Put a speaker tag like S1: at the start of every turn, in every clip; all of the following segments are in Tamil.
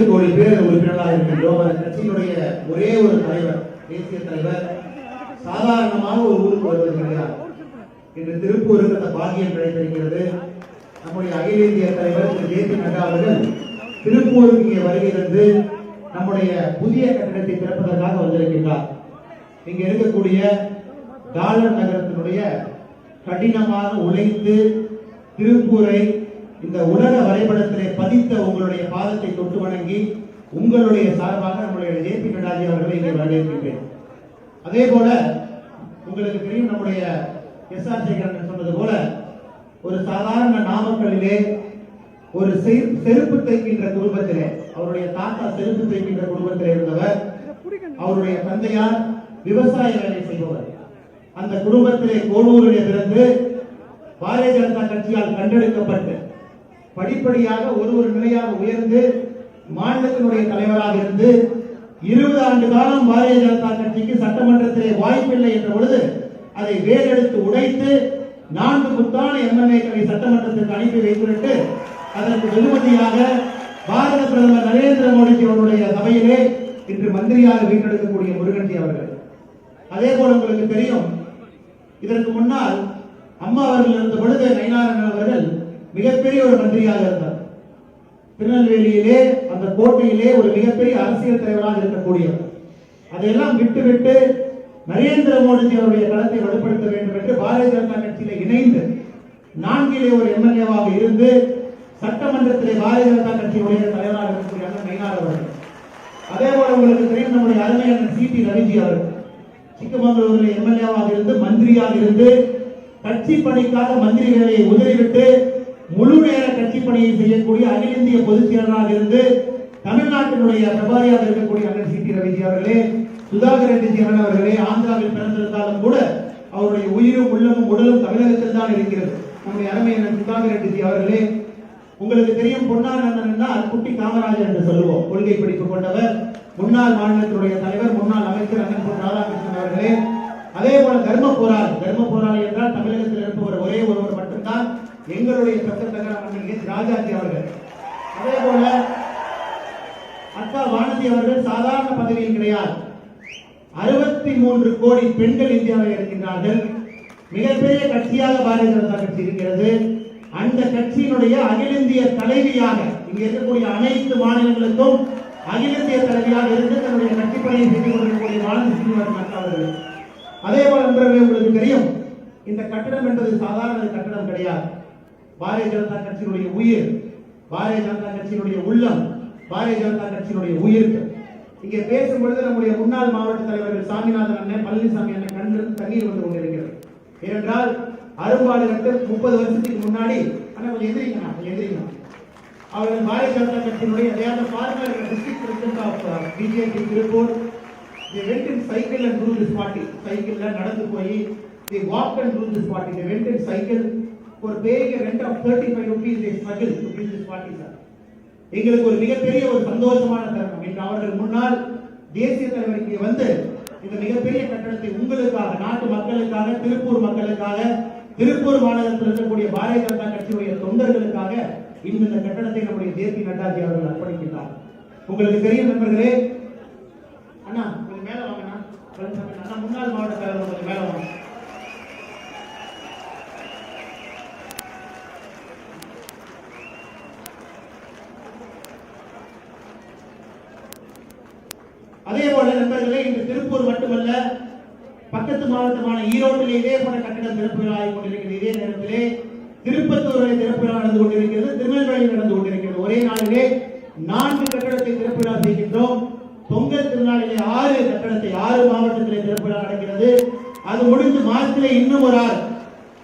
S1: கோடி பேர் உறுப்பினர்களாக இருக்கின்றோம். அந்த கட்சியினுடைய ஒரே ஒரு தலைவர், தேசிய தலைவர் சாதாரணமாக ஒரு ஊருக்கு வருவது கிடையாது. இன்று திருப்பூருக்கு அந்த பாக்கியம் கிடைத்திருக்கிறது. நம்முடைய அகில இந்திய தலைவர் திரு ஜே.பி. நட்டா அவர்கள் திருப்பூருக்கு இங்கே வருகை தந்து நம்முடைய புதிய கட்டிடத்தை திறப்பதற்காக வந்திருக்கின்றார். இங்க இருக்கக்கூடிய டாலர் நகரத்தினுடைய கடினமாக உழைத்து திருப்பூரை இந்த உலக வரைபடத்திலே பதித்த உங்களுடைய பாதத்தை தொட்டு வணங்கி உங்களுடைய சார்பாக நம்முடைய ஜே.பி. நட்டாஜி அவர்களை இங்கே வரவேற்கின்றேன். அதே போல உங்களுக்கு தெரியும், நம்முடைய எஸ்.ஆர். சேகரன் சொன்னது போல ஒரு சாதாரண நாமக்கல்லிலே ஒரு செருப்பு தைக்கின்ற குடும்பத்திலே, அவருடைய தாத்தா செருப்பு தைக்கின்ற குடும்பத்திலே இருந்தவர். அவருடைய தந்தையார் விவசாய வேலை செய்பவர். அந்த குடும்பத்திலே கோனூரிலே பிறந்து பாரதிய ஜனதா கட்சியால் கண்டெடுக்கப்பட்டு படிப்படியாக ஒரு நிலையாக உயர்ந்து மாநிலத்தினுடைய தலைவராக இருந்து 20 ஆண்டு காலம் பாரதிய ஜனதா கட்சிக்கு சட்டமன்றத்திலே வாய்ப்பில்லை என்ற பொழுது அதை வேலெடுத்து உடைத்து 4 முத்தான எம்எல்ஏக்களை சட்டமன்றத்திற்கு அனுப்பி வைத்துவிட்டு அதற்கு வெகுமதியாக பாரத பிரதமர் நரேந்திர மோடிஜி அவருடைய சபையிலே இன்று மந்திரியாக வீட்டெடுக்கக்கூடிய முருகன்ஜி அவர்கள். அதே போல உங்களுக்கு தெரியும், இதற்கு முன்னால் அம்மா அவர்கள் இருந்த பொழுது நயினாரன் அவர்கள் மிகப்பெரிய ஒரு மந்திரியாக இருந்தார். திருநெல்வேலியிலே அந்த கோட்டையிலே ஒரு மிகப்பெரிய அரசியல் தலைவராக இருக்கக்கூடியவர். அதையெல்லாம் விட்டுவிட்டு நரேந்திர மோடிஜி அவருடைய களத்தை வலுப்படுத்த வேண்டும் என்று பாரதிய ஜனதா கட்சியில இணைந்து 4 ஒரு எம்எல்ஏவாக இருந்து சட்டமன்றத்திலே பாரதிய ஜனதா கட்சியுடைய தலைவராக இருக்கக்கூடிய நயினார் அவர்கள். அதே போல உங்களுக்கு தெரியும், நம்முடைய அருமையான சி.டி. ரவிஜி அவர்கள் சிக்கமங்களூரில் எம்எல்ஏவாக இருந்து மந்திரியாக இருந்து கட்சி பணிக்காக மந்திரி வேலையை உதறிவிட்டு முழு நேர கட்சி பணியை செய்யக்கூடிய அகில இந்திய பொதுச் செயலராக இருந்து தமிழ்நாட்டினுடைய பிரபாரியாக இருக்கக்கூடிய அண்ணன் சி.டி. ரவிஜி அவர்களே, சுதாகர் ரெட்டி அவர்களே, ஆந்திராவில் பிறந்திருந்தாலும் கூட அவருடைய உயிரும் உள்ளமும் உடலும் தமிழகத்தில் தான் இருக்கிறது. நம்முடைய அருமை அண்ணன் சுதாகர் ரெட்டி அவர்களே, உங்களுக்கு தெரியும், பொன்னார் அண்ணன் என்றால் குட்டி காமராஜர் என்று சொல்லுவோம். கொள்கை பிடிப்பு கொண்டவர், முன்னாள் மாநிலத்தினுடைய தலைவர், முன்னாள் அமைச்சர் அண்ணன் பொன் ராதாகிருஷ்ணன் அவர்களே. அதே போல தர்ம போராளி என்றால் தமிழகத்தில் இருப்பவர் ஒரே ஒருவர் மட்டும்தான், எங்களுடைய சட்டத்தகர மன்னன் எஸ். ராஜாஜி அவர்கள். அதே போல அக்கா வானதி அவர்கள் சாதாரண பதவியில் கிடையாது. 63 கோடி பெண்கள் இந்தியாவில் இருக்கின்றார்கள். மிகப்பெரிய கட்சியாக பாரதிய ஜனதா கட்சி இருக்கிறது. அந்த கட்சியினுடைய அகில இந்திய தலைவியாக இங்க இருக்கக்கூடிய அனைத்து மாநிலங்களுக்கும் அகில இந்திய தலைவியாக இருந்து தன்னுடைய கட்சி பணியை செய்து கொண்டிருக்கக்கூடிய வானதி சீனிவாசன் அக்கா அவர்கள். அதே போல நண்பர்களே, உங்களுக்கு தெரியும், இந்த கட்டடம் என்பது சாதாரண கட்டடம் கிடையாது. பாரதிய ஜனதா கட்சியினுடைய உயிர், பாரதிய ஜனதா கட்சியினுடைய உள்ளம், பாரதிய ஜனதா கட்சியினுடைய உயிர். இங்கே பேசும் பொழுது நம்முடைய முன்னாள் மாவட்ட தலைவர்கள் சாமிநாதன் அண்ணன், பழனிசாமி அண்ணன் கண்ணில் தண்ணீர் வந்து கொண்டிருக்கிறது. ஏனென்றால் அரும்பாடு கட்டு 30 வருஷத்துக்கு முன்னாடி கொஞ்சம் எதிரிங்க அவர்கள் பாரதிய ஜனதா கட்சியினுடைய district president of BJP Tiruppur. They went in cycle and grew this party. Cycle la நடந்து போய் they walked and grew this party. They went in cycle for paying a rent of 35 rupees. They struggled to build this party, sir. எங்களுக்கு ஒரு மிகப்பெரிய ஒரு சந்தோஷமான தருணம். இன்று அவர்கள் முன்னால் தேசிய தலைவருக்கு வந்து இந்த மிகப்பெரிய கட்டடத்தை உங்களுக்காக, நாட்டு மக்களுக்காக, திருப்பூர் மக்களுக்காக, திருப்பூர் மாநகரத்தில் இருக்கக்கூடிய பாரதிய ஜனதா கட்சியுடைய தொண்டர்களுக்காக இந்த கட்டடத்தை நம்முடைய ஜே.பி. நட்டாஜி அவர்கள் அர்ப்பணிக்கின்றார். உங்களுக்கு தெரியும் நண்பர்களே, அண்ணா கொஞ்சம் மேல வாங்கண்ணா, அண்ணா முன்னாள் மாவட்ட தலைவர் கொஞ்சம் மேல வாங்க. அதே போல நண்பர்களே, இன்று திருப்பூர் மட்டுமல்ல, பக்கத்து மாவட்டமான ஈரோட்டிலே இதே போல கட்டடம் திறப்பு விழா ஆகிக் கொண்டிருக்கிறது. இதே நேரத்திலே திருப்பத்தூரில் திறப்பு விழா நடந்து கொண்டிருக்கிறது, திருநெல்வேலியில் நடந்து கொண்டிருக்கிறது. ஒரே நாளிலே 4 கட்டடத்தை திறப்பு விழா செய்கின்றோம். பொங்கல் திருநாளிலே 6 கட்டடத்தை 6 மாவட்டத்திலே திறப்பு விழா நடக்கிறது. அது முடிந்து மார்ச்சிலே இன்னும் ஒரு 6.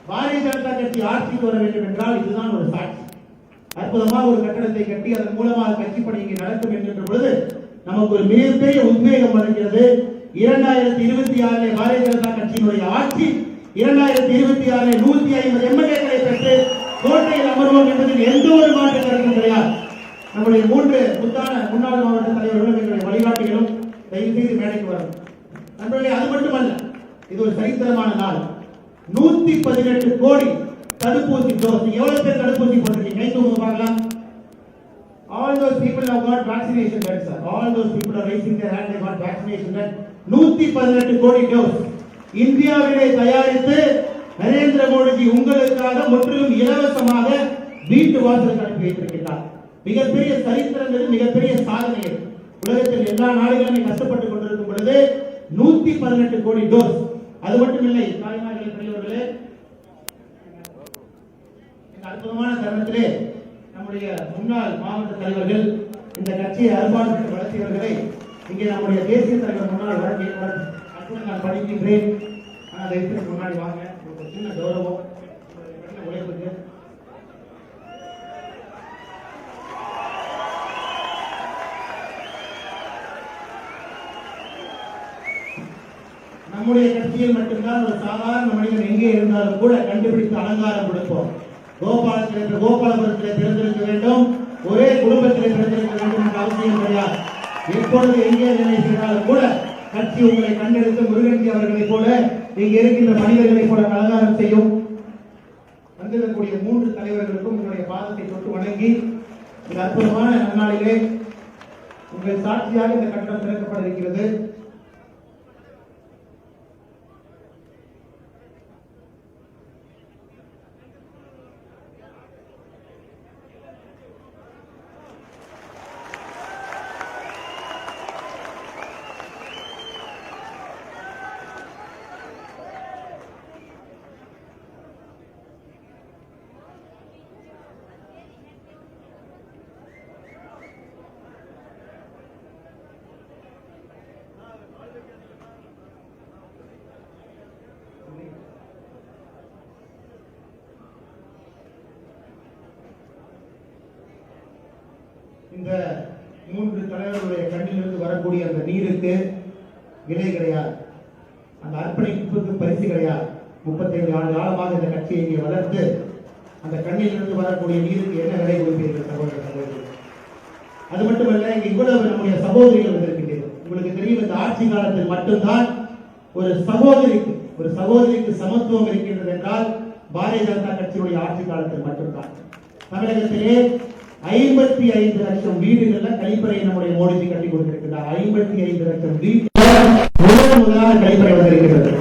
S1: பாரதிய ஜனதா கட்சி ஆட்சிக்கு வர வேண்டும் என்றால் இதுதான் ஒரு சாட்சி. அற்புதமாக ஒரு கட்டடத்தை கட்டி அதன் மூலமாக கட்சி பணி இங்கே நடக்கும் என்கின்ற பொழுது நமக்கு ஒரு மிகப்பெரிய உத்வேகம் வருகிறது. 2026 பாரதிய ஜனதா கட்சியினுடைய ஆட்சி 2026 150 எம்எல்ஏக்களை பெற்று கோட்டையில் அமர்வோம் என்பதில் எந்த ஒரு மாற்று கருத்தும் கிடையாது. நம்முடைய 3 முன்னாள் மாவட்ட தலைவர்களும் எங்களுடைய வழிகாட்டிகளும் தயவு செய்து மேடைக்கு வரும். நண்பர்களே, அது மட்டுமல்ல, இது ஒரு சரித்திரமான நாள். 118 கோடி தடுப்பூசி டோஸ். எவ்வளவு பேர் தடுப்பூசி போட்டிருக்கீங்க? கை தூங்க பார்க்கலாம். All those people have got vaccination done, sir. All those people are raising their hand, they got vaccination done. 118 கோடி டோஸ் இந்தியாவிலே தயாரித்து நரேந்திர மோடிஜி உங்களுக்காக முற்றிலும் இலவசமாக வீட்டு வாசலுக்கு அனுப்பி வைத்திருக்கிறார். மிகப்பெரிய சரித்திரம், மிகப்பெரிய சாதனை. உலகத்தில் எல்லா நாடுகளுமே கஷ்டப்பட்டுக் கொண்டிருக்கும் பொழுது 118 கோடி டோஸ். அது மட்டுமில்லை தாய்மார்களே, பெரியவர்களே, இந்த அற்புதமான தருணத்திலே நம்முடைய முன்னாள் மாவட்ட தலைவர்கள், இந்த கட்சியை அர்ப்பணித்து வளர்த்தியவர்களை இங்கே நம்முடைய தேசிய தலைவர் முன்னாள் நான் படிக்கின்றேன். அதை முன்னாடி வாங்க, ஒரு சின்ன கௌரவம் உழைப்புக்கு. நம்முடைய கட்சியில் மட்டும்தான் ஒரு சாதாரண மனிதன் எங்கே இருந்தாலும் கூட கண்டுபிடித்து அலங்காரம் கொடுப்போம். கோபாலபுரத்திலே பிறந்திருக்க வேண்டும், ஒரே குடும்பத்திலே பிறந்திருக்க வேண்டும் என்ற அவசியம் கிடையாது. எப்பொழுது எங்கே வேலை செய்தாலும் கூட கட்சி உங்களை கண்டெடுத்து முருகன்ஜி அவர்களை போல இங்கே இருக்கின்ற மனிதர்களை போல அலங்காரம் செய்யும். வந்திருக்கக்கூடிய 3 தலைவர்களுக்கும் உங்களுடைய பாதத்தை தொட்டு வணங்கி இந்த அற்புதமான நன்னாளிலே உங்கள் சாட்சியாக இந்த கட்டடம் திறக்கப்பட இருக்கிறது. இந்த 3 தலைவர்களுடைய கண்ணிலிருந்து வரக்கூடிய அந்த நீருக்கு விலை கிடையாது, அந்த அர்ப்பணிப்புக்கு பரிசு கிடையாது. 35 ஆண்டு காலமாக இந்த கட்சியை இங்கே வளர்த்து அந்த கண்ணிலிருந்து வரக்கூடிய நீருக்கு என்ன விலை கொடுப்பீர்கள் சகோதர சகோதரி? அது மட்டுமல்ல, இங்கே இவ்வளவு நம்முடைய சகோதரிகள் வந்திருக்கின்றனர். உங்களுக்கு தெரியும், இந்த ஆட்சி காலத்தில் மட்டும்தான் ஒரு சகோதரிக்கு சமத்துவம் இருக்கின்றது என்றால் பாரதிய ஜனதா கட்சியுடைய ஆட்சி காலத்தில் மட்டும்தான். தமிழகத்திலே 55 லட்சம் வீடுகள்ல கழிப்பறை நம்முடைய மோடிஜி கட்டி கொடுத்திருக்கிறார். 55 லட்சம் வீடுகள் முதலாக கழிப்பறை வந்திருக்கிறது.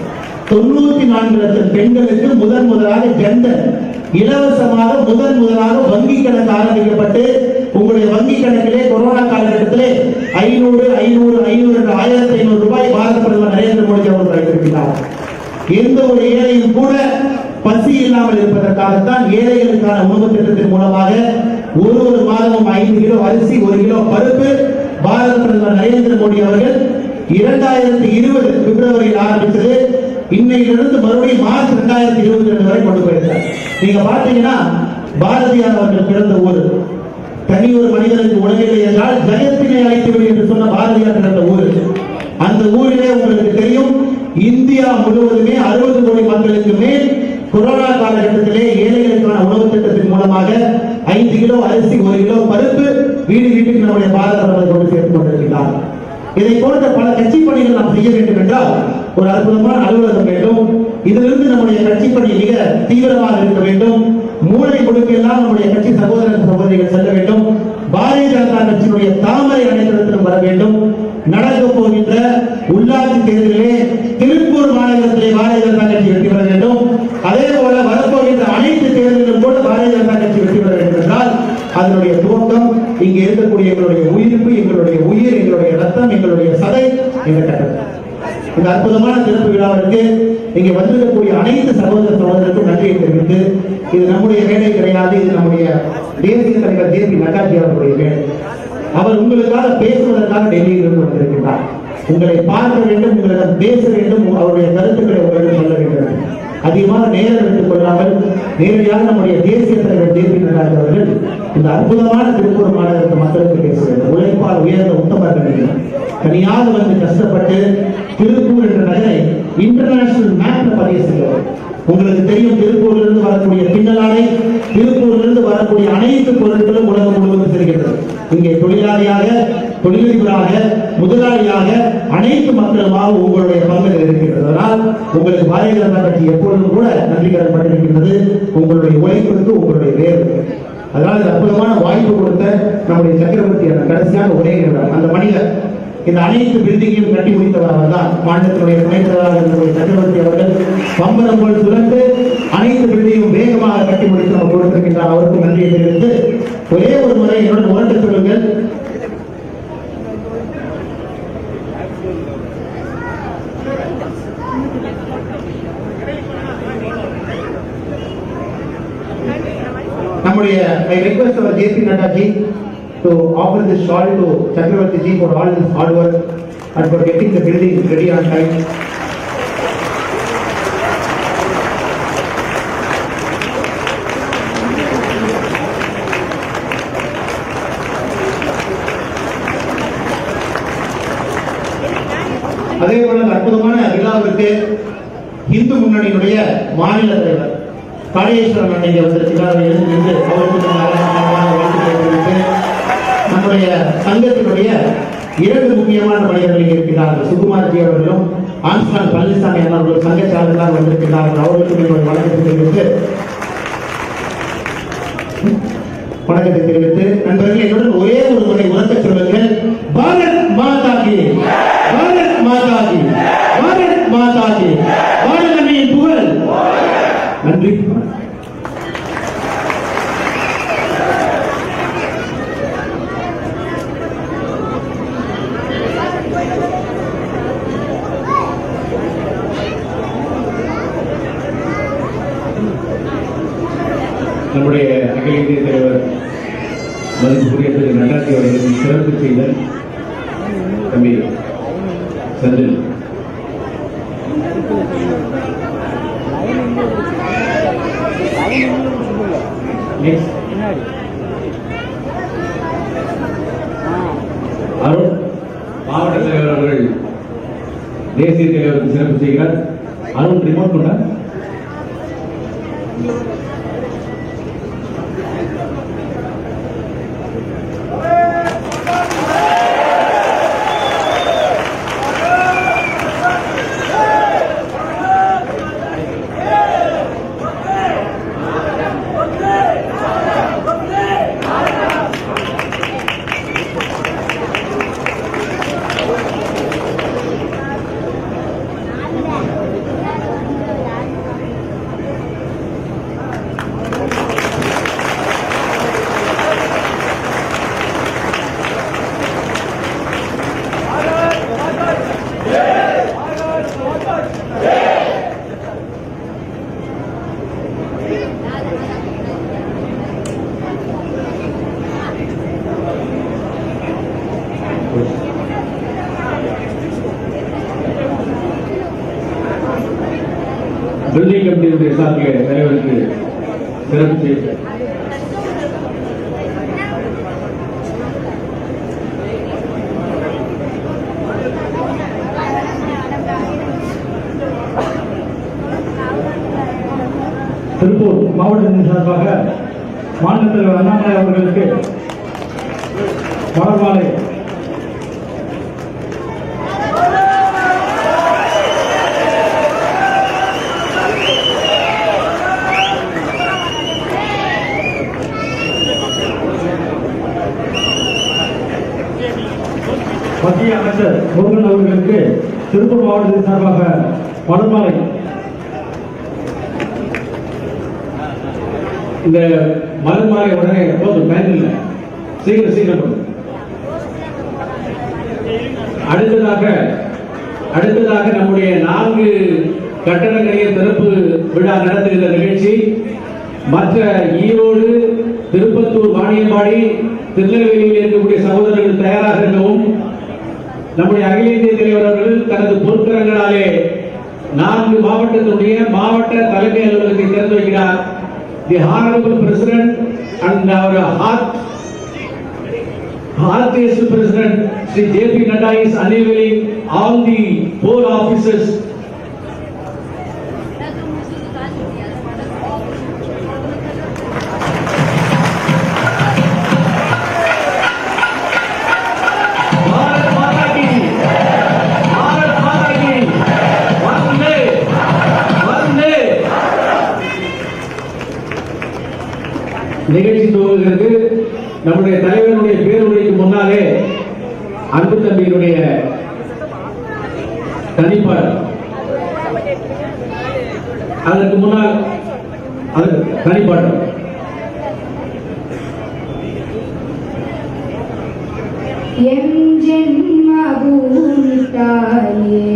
S1: 94 லட்சம் பெண்களுக்கு முதலாக ஜெண்டர் இலவசமாக முதலாக வங்கி கணக்கு ஆரம்பிக்கப்பட்டு உங்களுடைய வங்கி கணக்கிலே கொரோனா காலகட்டத்திலே 1500 ரூபாய் பாரத பிரதமர் நரேந்திர மோடி அவர்கள் வைத்திருக்கிறார். எந்த ஒரு ஏழையும் கூட பசி இல்லாமல் இருப்பதற்காகத்தான் ஏழைகளுக்கான உணவு திட்டத்தின் மூலமாக ஒரு மாதமும் 5 கிலோ அரிசி, 1 கிலோ பருப்பு பாரத பிரதமர் நரேந்திர மோடி அவர்கள் 2020 பிப்ரவரியில் ஆரம்பித்தது. இன்னையிலிருந்து மறுபடியும் மார்ச் 2022 வரை கொண்டு போயிருக்கார். நீங்க பாத்தீங்கன்னா, பாரதியார் அவர்கள் பிறந்த ஊர், தனி ஒரு மனிதனுக்கு உலகிலே என்றால் ஜெயத்தினை அழைத்துவிடு என்று சொன்ன பாரதியார் பிறந்த ஊர். அந்த ஊரிலே உங்களுக்கு தெரியும், இந்தியா முழுவதுமே 60 கோடி மக்களுக்கு மேல் கொரோனா காலகட்டத்திலே ஏழைகளுக்கான உணவு திட்டத்தின் மூலமாக 5 கிலோ அரிசி, 1 கிலோ பருப்பு வீட்டுக்கு நம்முடைய பாரத பிரதமர் கொண்டு சேர்த்துக் கொண்டிருக்கிறார். இதை போன்ற பல கட்சி பணிகள் நாம் செய்ய வேண்டும் என்றால் ஒரு அற்புதமான அலுவலகம் வேண்டும். இதிலிருந்து நம்முடைய கட்சி பணி மிக தீவிரமாக இருக்க வேண்டும். மூளை முடுக்கெல்லாம் நம்முடைய கட்சி சகோதர சகோதரிகள் செல்ல வேண்டும். பாரதிய ஜனதா கட்சியினுடைய தாமரை அனைத்திடத்திலும் வர வேண்டும். நடக்க போகின்ற உள்ளாட்சி தேர்தலிலே திருப்பூர் மாநகரத்திலே பாரதிய ஜனதா கட்சி வெற்றி பெற வேண்டும். அதே போல வரப்போகின்ற அனைத்து தேர்தலிலும் கூட பாரதிய ஜனதா கட்சி வெற்றி பெற வேண்டும் என்றால் அதனுடைய துவக்கம் இங்கே இருக்கக்கூடிய எங்களுடைய உயிர்ப்பு, எங்களுடைய உயிர், எங்களுடைய ரத்தம், எங்களுடைய சதை என்ற கட்டளை. இந்த அற்புதமான சிறப்பு விழாவிற்கு இங்கே வந்திருக்கக்கூடிய அனைத்து சகோதர சகோதரருக்கும் நன்றியை தெரிவித்து, இது நம்முடைய வேலை கிடையாது, இது நம்முடைய தேசிய தலைவர் ஜே.பி. நட்டாஜி அவர்களுடைய வேலை. அவர் உங்களுக்காக பேசுவதற்காக டெல்லியிலிருந்து வந்திருக்கிறார். உங்களை பார்க்க வேண்டும், உங்களிடம் பேச வேண்டும், அவருடைய கருத்துக்களை உங்களிடம் சொல்ல வேண்டும். அதிகமாக நேரம் எடுத்துக் கொள்ளாமல் நேரடியாக நம்முடைய தேசிய தலைவர் ஜே.பி. நட்டாஜி அவர்கள் இந்த அற்புதமான திருப்பூர் மாநகரத்து மக்களுக்கு பேச வேண்டும். உழைப்பால் உயர்ந்த உத்தமர்கள் தனியாக வந்து கஷ்டப்பட்டு திருப்பூர் என்ற நகரை இன்டர்நேஷனல் மேப்ல பதிவு செய்யும். உங்களுக்கு தெரியும், திருப்பூரிலிருந்து வரக்கூடிய பின்னலாடை, திருப்பூரிலிருந்து வரக்கூடிய அனைத்து பொருட்களும் உலகம் முழுவதும் செல்கிறது. இங்கே தொழிலாளியாக, தொழிலதிபராக, முதலாளியாக அனைத்து மக்களுமாக உங்களுடைய பங்குகள் இருக்கிறது. அதனால் உங்களுக்கு பாரதிய ஜனதா கட்சி எப்பொழுதும் கூட நன்றி கடன்பட்டிருக்கிறது. உங்களுடைய உழைப்பிற்கு, உங்களுடைய வேறு அதனால இந்த அற்புதமான வாய்ப்பு கொடுத்த நம்முடைய சக்கரவர்த்தி கடைசியான ஒரே நிமிடம் அந்த மனிதர் இந்த அனைத்து பில்டிங்கையும் கட்டி முடித்தவர் அவர் தான். மாநிலத்தினுடைய துணைத் தலைவராக நம்முடைய சக்கரவர்த்தி அவர்கள் பம்பரம் போல் சுழன்று அனைத்து பில்டிங்கையும் வேகமாக கட்டி முடித்து நம்ம கொடுத்திருக்கின்றார். அவருக்கு நன்றியை தெரிவித்து ஒரே ஒரு முறை என்னுடன் உரண்டு சொல்லுங்கள். நம்முடைய I request our JP Nadda ji to offer this shawl to Chakravarti ji for all his hard work and for getting the building ready on time. அதே போல அற்புதமான விழாவிற்கு இந்து முன்னணியினுடைய மாநில தலைவர் காளீஸ்வரன் அன்னைக்கு வந்திருக்கிறார். எழுந்திருந்து அவருக்கு வாழ்த்துக்களை தெரிவித்து நம்முடைய சங்கத்தினுடைய 2 முக்கியமான மனிதர்கள் இருக்கிறார்கள். சுகுமார்ஜி அவர்களும் ஆம்ஸ்டாங் பழனிசாமி அவர்கள் சங்க சார்பாக வந்திருக்கிறார்கள். அவர்களுக்கும் என்னுடைய வணக்கத்தை தெரிவித்து நண்பர்கள் என்னுடன் ஒரே ஒரு முறை உரக்க சொல்லுங்கள். பாரத் மாதா கி, பாரத் மாதா கி, பாரத் மாதா கி, பாரத் அன்னையின் புகழ். நன்றி.
S2: நம்முடைய அகில இந்திய தலைவர் மதிப்புக்குரிய திரு நட்டாஜி அவர்களுக்கு சிறப்பு செய்தல் தம்பி செந்தில். அருண் மாவட்ட தலைவர் அவர்கள் தேசிய தலைவருக்கு சிறப்பு செய்கிறார். அருண் ரிமோட் கொண்டா பில்டிங் கமிட்டியுடைய சார்பில் தலைவருக்கு சிறப்பு செய்ய திருப்பூர் மாவட்டத்தின் சார்பாக மாநில தலைவர் அண்ணாமலை அவர்களுக்கு மலர்மாலை மத்திய அமைச்சர் முருகன் அவர்களுக்கு திருப்பூர் மாவட்டத்தின் சார்பாக மலர்மாலை. இந்த மலர்மாலை உடனே போதும், டைம் இல்லை, சீக்கிரம் சீக்கிரம். அடுத்ததாக நம்முடைய 4 கட்டடங்களின் திறப்பு விழா நடத்துகிற நிகழ்ச்சி மற்ற ஈரோடு, திருப்பத்தூர், வாணியம்பாடி, திருநெல்வேலியில் இருக்கக்கூடிய சகோதரர்கள் தயாராக இருக்கவும். நம்முடைய அகில இந்திய தலைவர் அவர்கள் தனது பொற்கரங்களாலே 4 மாவட்டத்தினுடைய மாவட்ட தலைமை அலுவலகத்தை திறந்து வைக்கிறார். The Honorable President and our Heartiest President Sri JP Nadda is unveiling all the 4 offices. நிகழ்ச்சி துவங்குகிற நம்முடைய தலைவருடைய பேருரைக்கு முன்னாலே அன்பு தம்பியினுடைய தனிப்பாளர் அதற்கு முன்னால் தனிப்பாளர்
S3: என் ஜென்மபூமி தாயே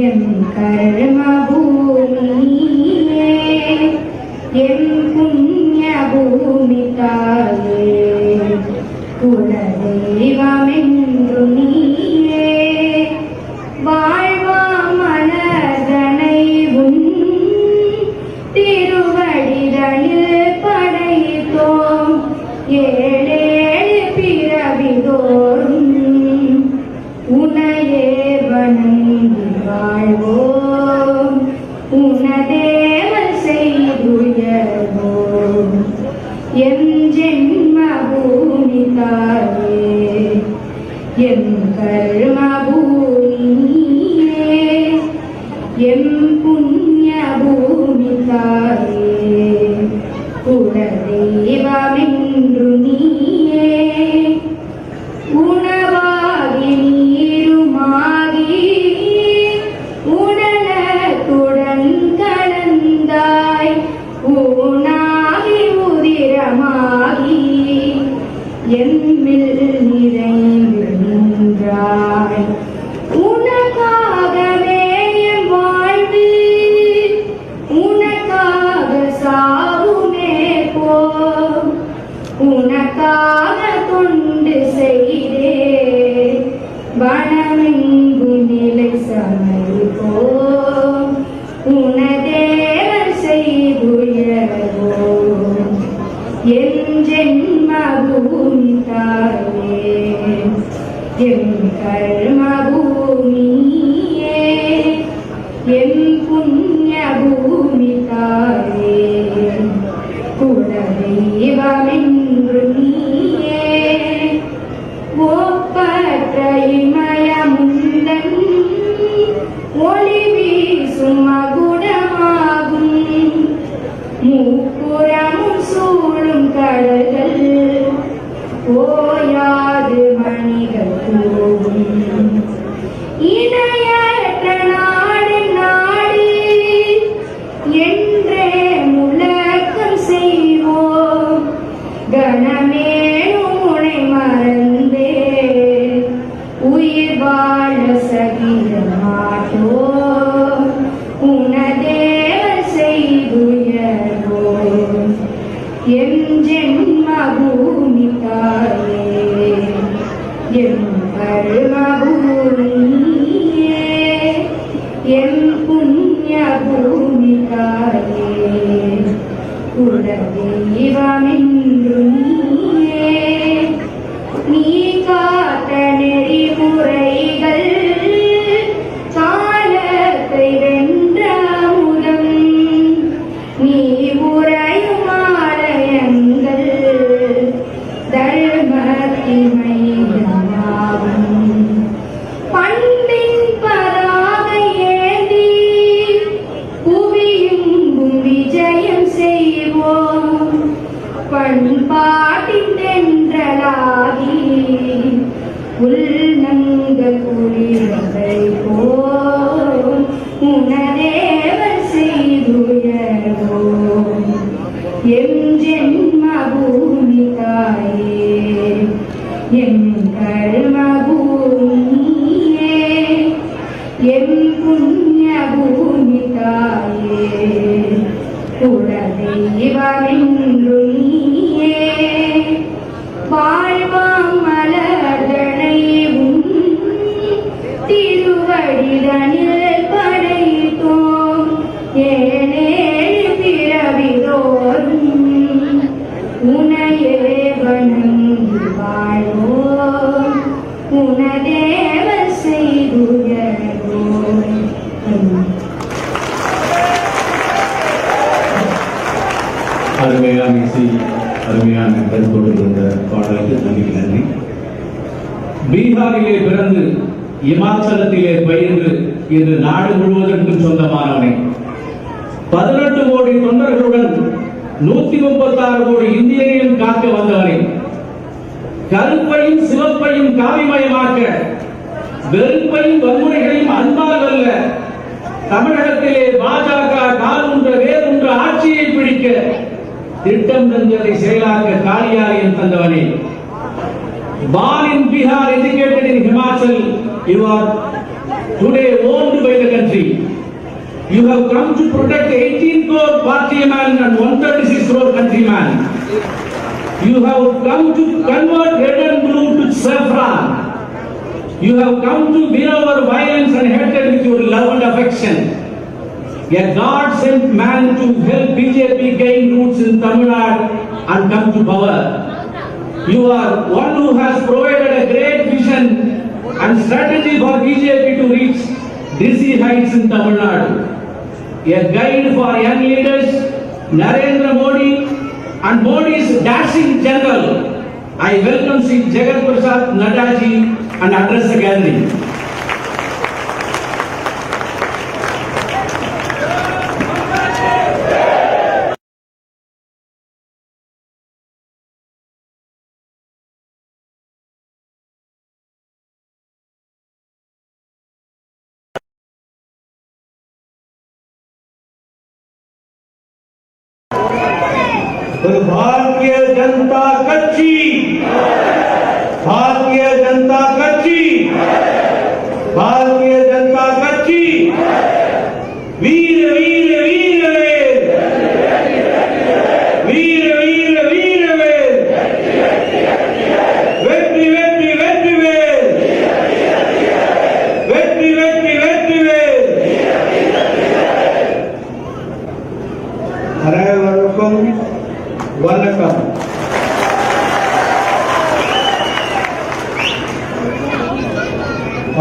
S3: என் கர்மபூமியே என் புண்ணியபூமி தாயே குலதெய்வமென்று நீயே வாழ்வாம் மலர்தனை உன் திருவடிகளில் படைத்தோம் ஏழேழு பிறவிதோறும் உனையே வணங்கி வாழ்வோம் உனதேவல் செய்துயர்வோம் என் ஜென்மபூமி தாயே என் கர்மபூமியே எம் புண்ணியபூமி தாயே குலதெய்வமென்று நீயே உணவாகி நீருமாகி உடலத்துடன் கலந்தாய் ஊனாகி உதிரமாகி எம்மில் நிறைந்து நின்றாய் உனக்காகவே என் வாழ்வு உனக்காக சாவுமே போ உனக்காக தொண்டு செய்தே வனமெங்கும் நிலை சமைப்போ உனதேவர் செய்துயர்வோ என் ஜென்மபூமி தாயே என் கர்மபூமியே என் புண்ணியபூமி தாயே குலதெய்வமென்று நீயே ஒப்பற்ற இமயமுந்தன் ஒளி வீசும் மகுடமாகும் முப்புறமும் சூழும் கடல்கள் ஓயாது மணிகள் போகும் இணையற்ற நாடு நாடு என்றே முழக்கம் செய்வோம் கணமேனும் உனை மறந்தே உயிர் வாழ சகித மாட்டோம் உனதேவர் செய்துயர்வோம் என் ஜென்மபூமி தாயே என் கர்மபூமியே என் புண்ணியபூமி தாயே குலதெய்வமென்று நீயே நீ காத்த நெறிமுறைகள் காலத்தை வென்ற அமுதம் நீ உரையும் ஆலயங்கள் தர்மத்தின் மையமாகும் பண்பின் பதாகை ஏந்தி புவியும் விஜயம் செய்வோம் பண்பாட்டின் தென்றலாகி உள்நங்கள் குளிர்வை போம் உனதேவர் செய்துயர்வோம் எம் ஜென்மபூமி தாயே எம் கர்மபூமியே எம் புண்ணியபூமி தாயே குலதெய்வமென்று நீயே வாழ்வாம் மலர்தனை உன் திருவடிதனில் படைத்தோம் ஏழேழு பிறவிதோறும் உனையே வணங்கி வாழ்வோம் உனதேவர் செய்துயர்வோம்
S2: அருமையான இசை, அருமையான கருத்தோடு இருந்த பாடலுக்கு நன்றி. பீகாரிலே பிறந்து இமாச்சலத்திலே பயின்று இன்று நாடு முழுவதற்கும் சொந்தமானவனை 18 கோடி தொண்டர்களுடன் 136 கோடி இந்தியரையும் காக்க வந்தவனை கருப்பையும் சிவப்பையும் காவிமயமாக்க, வெறுப்பையும் வன்முறைகளையும் அன்பால் வெல்ல, தமிழகத்திலே பாஜக காலூன்ற வேரூன்ற ஆட்சியை பிடிக்க திட்டம் தந்ததை செயலாக்க காரியாலயம் தந்தவனே. Born in Bihar, educated in Himachal, you are today owned by the country. You have come to protect 18 crore partyman and 136 crore countryman. You have come to convert red and blue to saffron. You have come to win over violence and hatred with your love and affection. A God-sent man to help BJP gain roots in Tamil Nadu and come to power. You are one who has provided a great vision and strategy for BJP to reach dizzy heights in Tamil Nadu. A guide for young leaders, Narendra Modi and Modi's dashing general. I welcome Sri Jagat Prasad Naddaji and address the gathering.
S1: Bharatiya Janata कच्ची, भारतीय जनता कच्ची, भारतीय जनता कच्ची, वीर वीर वीर वीर, वीर वीर वीर वीर, वेट्री वेट्री वेट्री वीर, वेट्री वेट्री वेट्री वीर. अनेवरुक्कुम वणक्कम.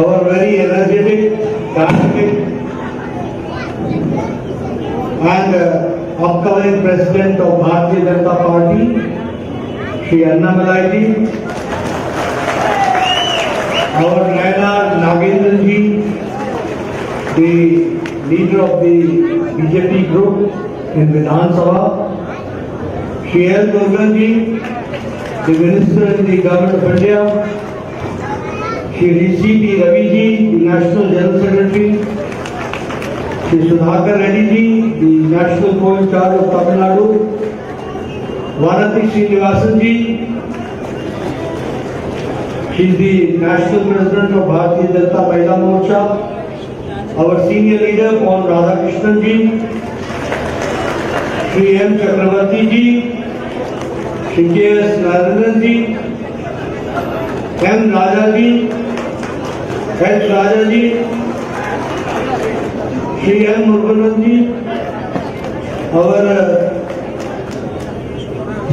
S1: Our very energetic, dynamic and upcoming President of Bharatiya Janata Party, Shri Annamalai ji, our Naina Nagendran ji, the leader of the BJP group in Vidhan Sabha, Shri L. Durgan ji, the Minister in the Government of India, Shri C.P. Ravi ji, the National General Secretary, Shri Sudhakar Reddy ji, the National Co-in-charge of Tamil Nadu, Vanati Srinivasan ji, she is the National President of Bharatiya Janata Mahila Morcha, our senior leader Pon Radhakrishnan ji, Shri M. Chakravarti ji, Shri K.S. Narendran ji, M. Raja ji, H. Raja ji, Shri M. Murugan ji, our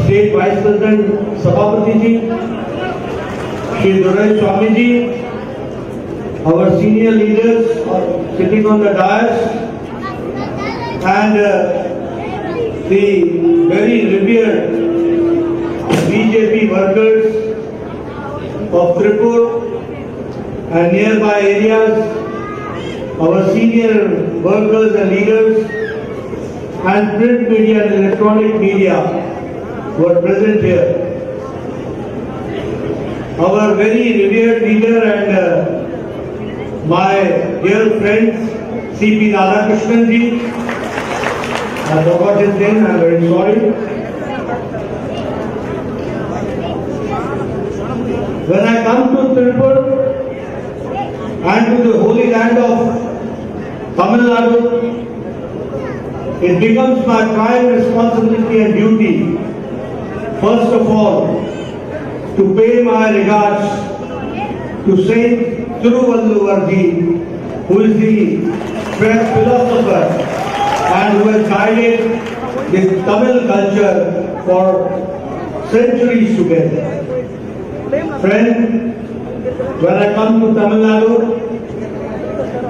S1: State Vice President Sabhapati ji, Shri Durai Swami ji, our senior leaders sitting on the dais, and the very revered BJP workers of Tripur and nearby areas, our senior workers and leaders, and print media and electronic media were present here. Our very revered leader and my dear friend C.P. Radhakrishnan ji, I forgot his name, I am very sorry. When I come to Tripur and to the holy land of Tamil Nadu, it becomes my prime responsibility and duty, first of all, to pay my regards to Saint Thiruvalluvarji, who is the philosopher and who has guided the Tamil culture for centuries together. Friend, when I come to Tamil Nadu,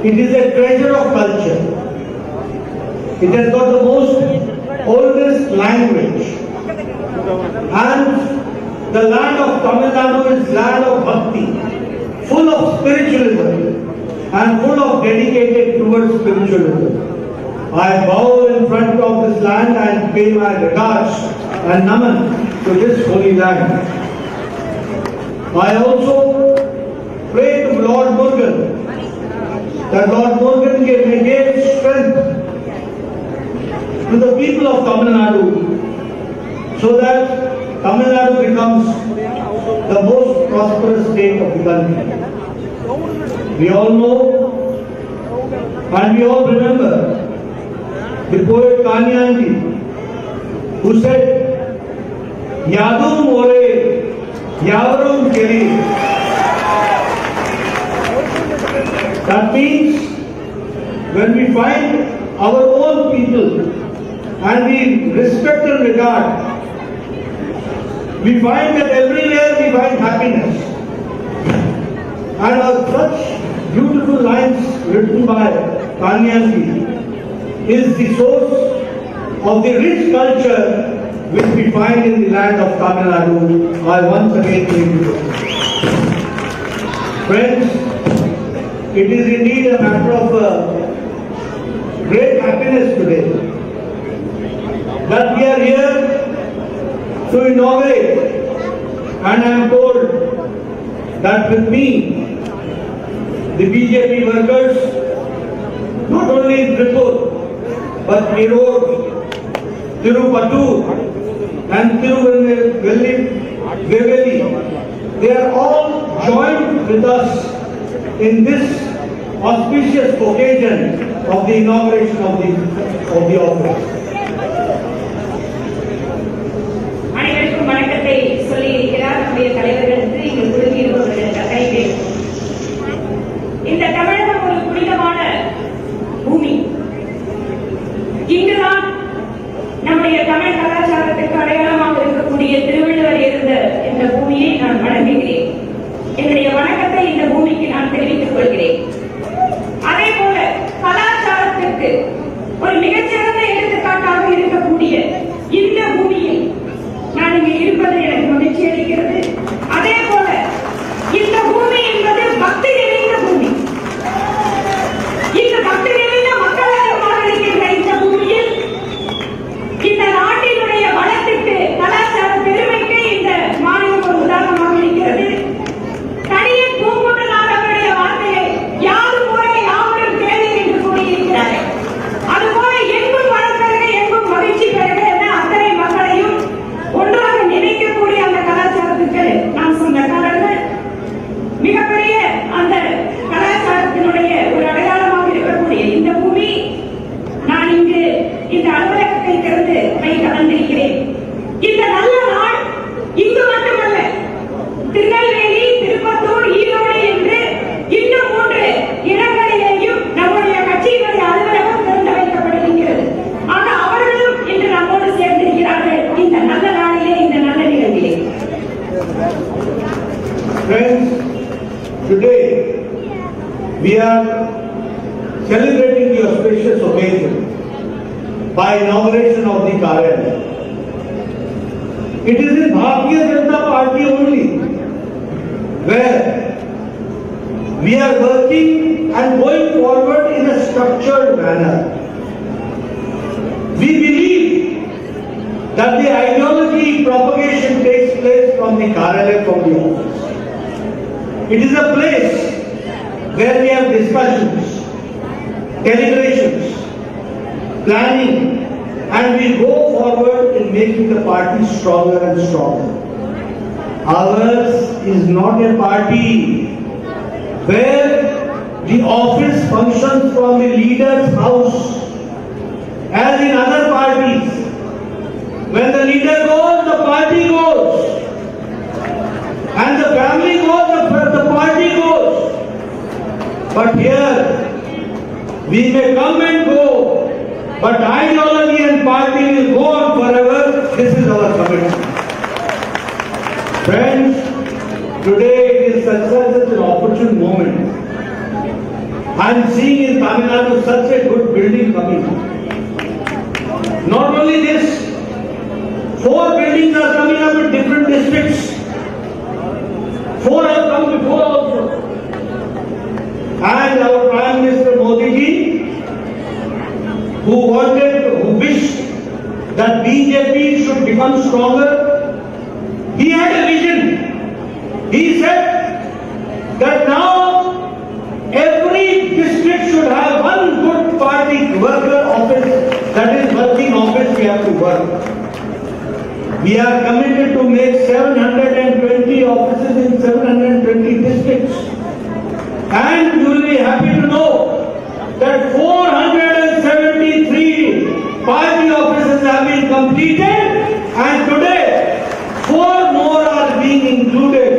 S1: it is a treasure of culture. It has got the most oldest language, and the land of Tamil Nadu is land of bhakti, full of spiritualism and full of dedicated towards spiritualism. I bow in front of this land and pay my regards and naman to this holy land.
S4: I also pray to Lord Morgan that Lord Morgan may give strength to the people of Tamil Nadu so that Tamil Nadu becomes the most prosperous state of the country. We all know and we all remember the poet Kanyanji who said, Yadum More, Yavarum Keri. That means when we find our own people and we respect and regard, we find that everywhere we find happiness. And such beautiful lines written by Kanyanji is the source of the rich culture which we find in the land of Tamil Nadu. I once again thank you. Friends, it is indeed a matter of great happiness today that we are here to inaugurate, and I am told that with me the BJP workers not only in Tripur but Erode, Tirupattur and Tirunelveli, they are all joined with us in this auspicious occasion of the inauguration of the office.
S3: அனைவருக்கும் வணக்கத்தை சொல்லி இருக்கிறார் நம்முடைய தலைவர்களுக்கு இங்கு குழுமியிருப்பவர்களுக்கு கைது. இந்த தமிழகம் ஒரு புனிதமான பூமி. இங்குதான் நம்முடைய தமிழ் கலாச்சாரத்திற்கு அடையாளமாக இருக்கக்கூடிய திருவள்ளுவர் இருந்த இந்த பூமியை நான் வணங்குகிறேன். என்னுடைய வணக்கத்தை இந்த பூமிக்கு நான் தெரிவித்துக் கொள்கிறேன். அதே போல கலாச்சாரத்திற்கு ஒரு மிகச்சிறந்த எடுத்துக்காட்டாக இருக்கக்கூடிய இந்த பூமியில் நான் இங்கே இருப்பது எனக்கு மகிழ்ச்சி அளிக்கிறது. அதே போல இந்த பூமி என்பது பக்தி நிறைந்த பூமி. இந்த பக்தி நிறைந்த மக்கள் அதிகமாக இருக்கின்ற இந்த பூமியில் இந்த நாட்டினுடைய வளத்திற்கு கலாச்சார பெருமைக்கு இந்த மாநிலம் ஒரு உதாரணமாக இருக்கிறது. தனியன் பூங்குன்றனார் அவருடைய வார்த்தையை யாரும் முறை யாவரும் தேவை என்று கூறியிருக்கிறார்கள். அதுபோல எங்கும் வளம் பெருக எங்கும் மகிழ்ச்சி பெருக என அத்தனை மக்களையும் ஒன்றாக நினைக்கக்கூடிய அந்த கலாச்சாரத்துக்கு நான் சொன்ன காரணங்கள் மிகப்பெரிய அந்த கலாச்சாரத்தினுடைய ஒரு அடையாளமாக இருக்கக்கூடிய இந்த பூமி நான் இங்கு இந்த அலுவலகத்தை திறந்து வைக்க வந்திருக்கிறேன். இந்த நல்ல நாள் இங்கு மட்டுமல்ல, திருநெல்வேலி, திருப்பத்தூர், ஈரோடு என்று இன்னும் 3 இடங்களிலேயும் நம்முடைய கட்சியினுடைய அலுவலகம் திறந்து வைக்கப்படுகிறது. ஆக அவர்களும் இன்று நம்மோடு சேர்ந்திருக்கிறார்கள் இந்த நல்ல நாளிலே, இந்த நல்ல நிகழ்விலே.
S4: Friends, today we are celebrating the auspicious occasion by inauguration of the Karyalaya. It is in Bharatiya Janata Party only where we are working and going forward in a structured manner. We believe that the ideology propagation takes place from the Karyalaya, from the office. It is a place where we have discussions, deliberations, planning, and we go forward in making the party stronger and stronger. Ours is not a party where the office functions from the leader's house as in other parties. When the leader goes, the party goes. And the family goes, the party goes. But here, we may come and go, but ideology and party will go on forever. This is our commitment. Friends, today it is such an opportune moment. I am seeing in Tamil Nadu such a good building coming. Not only this, 4 buildings are coming up in different districts. 4 have come before also. And our Prime Minister Modi ji, who wished that BJP should become stronger, he had a vision. He said work. We are committed to make 720 offices in 720 districts. And you will be happy to know that 473 party offices have been completed, and today 4 more are being included.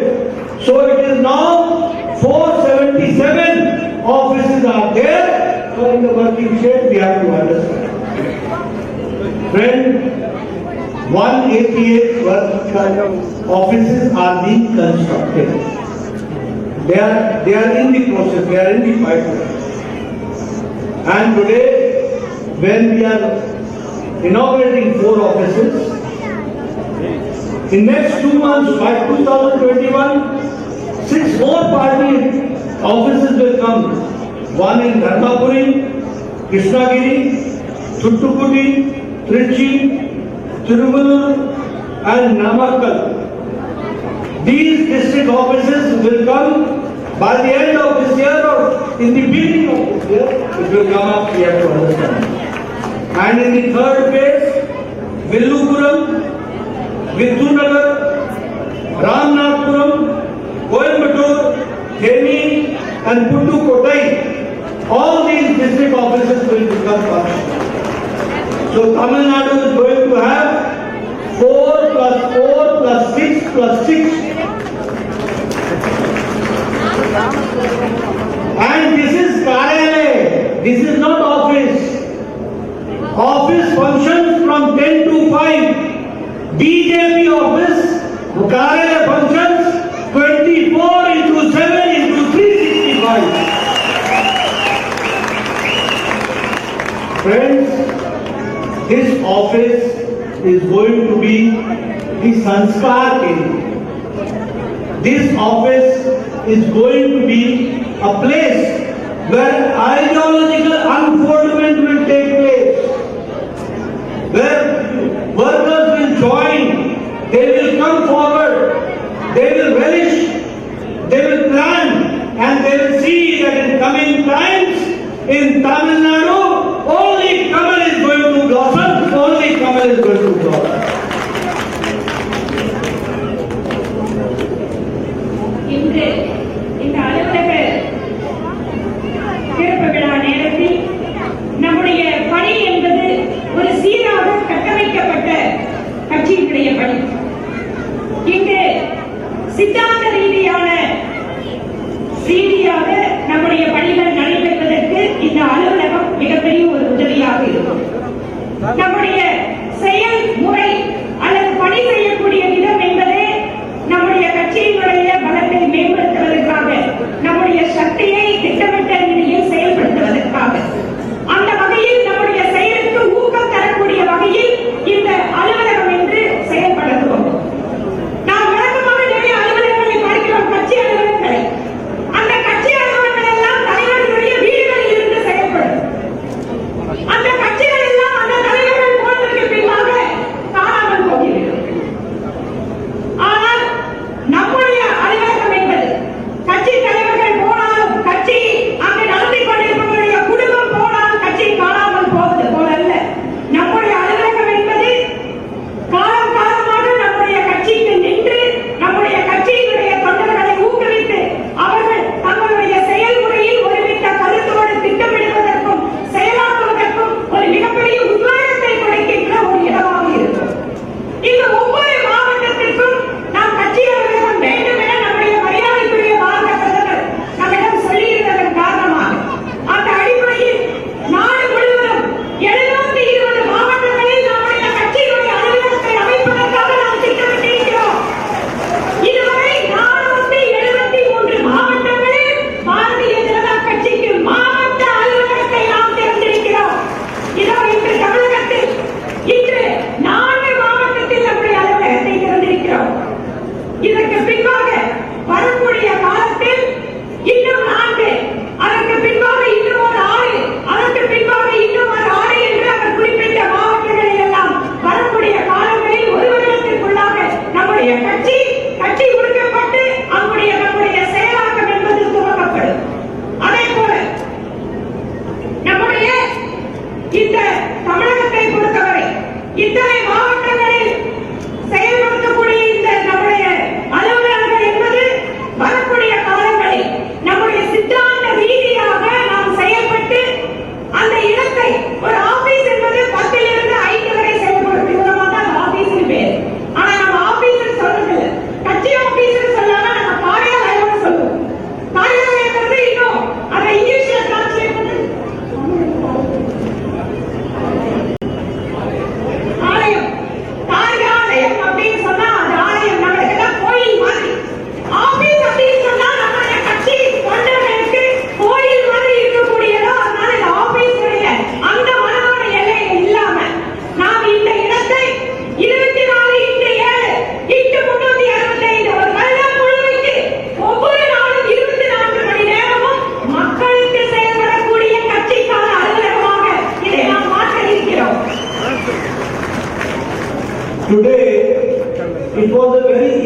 S4: So it is now 477 offices are there. So in the working state we have to understand. Friend, 188 offices are being constructed. They are in the process, they are in the pipeline. And today, when we are inaugurating 4 offices, in next 2 months, by 2021, 6 more party offices will come. One in Dharmapuri, Krishnagiri, Thuttukuti, Trichy, Tiruvallur and Namakkal. These district offices will come by the end of this year or in the beginning of this year. It will come up, we have to understand. And in the third phase, Villupuram, Vithunagar, Ramnathpuram, Coimbatore, Theni and Pudukkottai. All these district offices will become functional. So Tamil Nadu is going to have 4 plus 4 plus 6 plus 6. And this is Karyalayam. This is not office. Office functions from 10 to 5. BJP office, Karyalayam functions 24 into 7 into 365. Friends, this office is going to be the Sanskar Kendra. This office is going to be a place where ideological unfoldment will take place, where workers will join, they will come forward, they will relish, they will plan, and they will see that in coming times in Tamil Nadu, only Kamal is going to blossom, only Kamal is going to blossom.
S3: இன்று இந்த அலுவலக திறப்பு விழா நேரத்தில் நம்முடைய பணி என்பது ஒரு சீராக கட்டமைக்கப்பட்ட கட்சியினுடைய பணி. இங்கு சித்தாந்த ரீதியாக நம்முடைய பணிகள் நடைபெறுவதற்கு இந்த அலுவலகம் மிகப்பெரிய ஒரு உதவியாக இருக்கும். நம்முடைய செயல்முறை அல்லது பணி செய்யக்கூடிய விதம் என்பதே நம்முடைய கட்சியினுடைய பலத்தை மேம்படுத்துவதற்காக, நம்முடைய சக்தியை திட்டமிட்ட ரீதியில் செயல்படுத்துவதற்காக, அந்த வகையில் நம்முடைய செயலுக்கு ஊக்கம் தரக்கூடிய வகையில் இந்த அலுவலகம் என்று செயல்படுத்துவோம். நாம் வழக்கமாக நிறைய அலுவலகங்களை பார்க்கிறோம், கட்சி அலுவலகங்களை. அந்த கட்சி அலுவலகங்கள் எல்லாம் தலைவர்களுடைய வீடுகளில் இருந்து செயல்படும். அந்த கட்சிகள் எல்லாம் அந்த தலைவர்கள் போனதற்கு பின்பாக காணாமல்